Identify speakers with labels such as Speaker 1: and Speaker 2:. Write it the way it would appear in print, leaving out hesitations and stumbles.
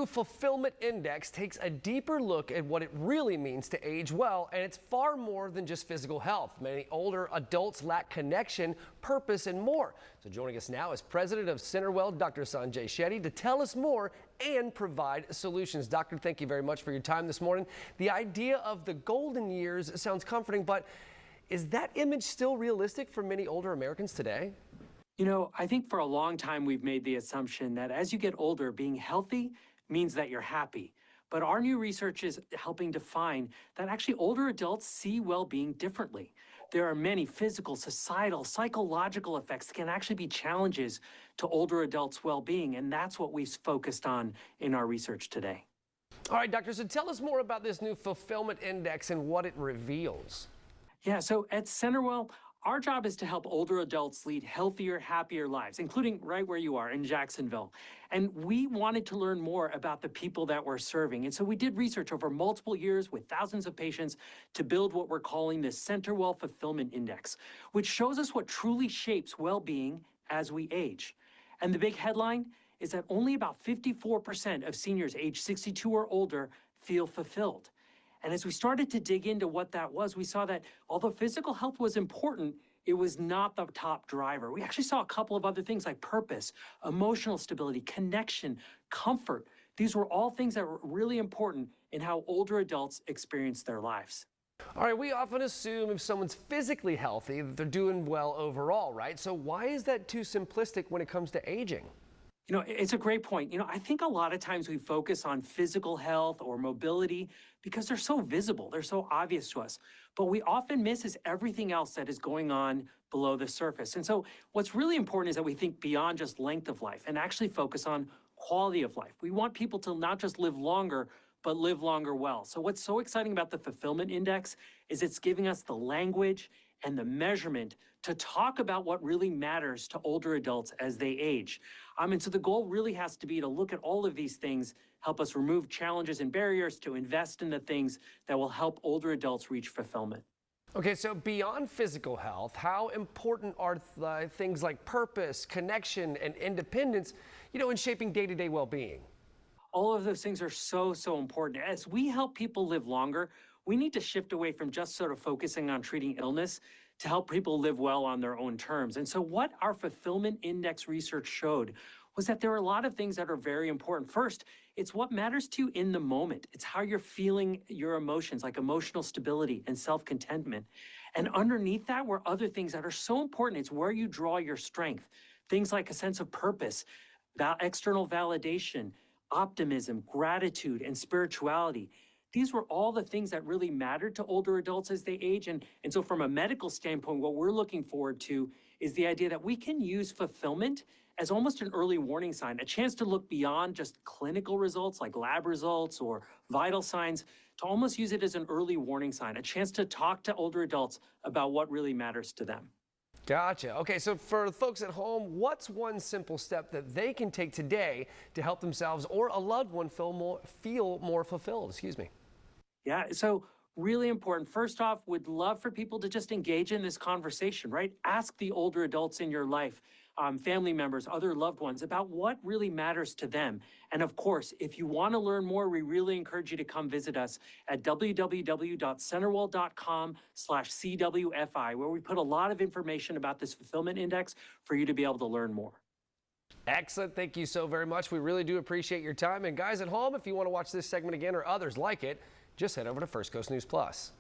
Speaker 1: Fulfillment Index takes a deeper look at what it really means to age well, and it's far more than just physical health. Many older adults lack connection, purpose, and more. So joining us now is President of CenterWell, Dr. Sanjay Shetty, to tell us more and provide solutions. Doctor, thank you very much for your time this morning. The idea of the golden years sounds comforting, but is that image still realistic for many older Americans today?
Speaker 2: You know, I think for a long time we've made the assumption that as you get older, being healthy means that you're happy. But our new research is helping define that actually older adults see well-being differently. There are many physical, societal, psychological effects that can actually be challenges to older adults' well-being, and that's what we've focused on in our research today.
Speaker 1: All right, doctor, so tell us more about this new Fulfillment Index and what it reveals.
Speaker 2: Yeah, so at CenterWell, our job is to help older adults lead healthier, happier lives, including right where you are in Jacksonville. And we wanted to learn more about the people that we're serving. And so we did research over multiple years with thousands of patients to build what we're calling the CenterWell Fulfillment Index, which shows us what truly shapes well-being as we age. And the big headline is that only about 54% of seniors age 62 or older feel fulfilled. And as we started to dig into what that was, we saw that although physical health was important, it was not the top driver. We actually saw a couple of other things like purpose, emotional stability, connection, comfort. These were all things that were really important in how older adults experience their lives.
Speaker 1: All right, we often assume if someone's physically healthy, that they're doing well overall, right? So why is that too simplistic when it comes to aging?
Speaker 2: You know, it's a great point. You know, I think a lot of times we focus on physical health or mobility because they're so visible, they're so obvious to us. But we often miss is everything else that is going on below the surface. And so what's really important is that we think beyond just length of life and actually focus on quality of life. We want people to not just live longer, but live longer well. So what's so exciting about the Fulfillment Index is it's giving us the language and the measurement to talk about what really matters to older adults as they age. And so the goal really has to be to look at all of these things, help us remove challenges and barriers, to invest in the things that will help older adults reach fulfillment.
Speaker 1: Okay, so beyond physical health, how important are things like purpose, connection, and independence, in shaping day-to-day well-being?
Speaker 2: All of those things are so important. As we help people live longer, we need to shift away from just sort of focusing on treating illness to help people live well on their own terms. And so what our Fulfillment Index research showed was that there are a lot of things that are very important. First, it's what matters to you in the moment. It's how you're feeling your emotions, like emotional stability and self-contentment. And underneath that were other things that are so important. It's where you draw your strength. Things like a sense of purpose, external validation, optimism, gratitude, and spirituality. These were all the things that really mattered to older adults as they age. And so from a medical standpoint, what we're looking forward to is the idea that we can use fulfillment as almost an early warning sign, a chance to look beyond just clinical results like lab results or vital signs, to almost use it as an early warning sign, a chance to talk to older adults about what really matters to them.
Speaker 1: Gotcha. Okay, so for folks at home, what's one simple step that they can take today to help themselves or a loved one feel more fulfilled? Excuse me.
Speaker 2: Yeah, so really important. First off, would love for people to just engage in this conversation, right? Ask the older adults in your life, family members, other loved ones, about what really matters to them. And of course, if you want to learn more, we really encourage you to come visit us at www.centerwell.com/CWFI, where we put a lot of information about this Fulfillment Index for you to be able to learn more.
Speaker 1: Excellent. Thank you so very much. We really do appreciate your time. And guys at home, if you want to watch this segment again or others like it, just head over to First Coast News Plus.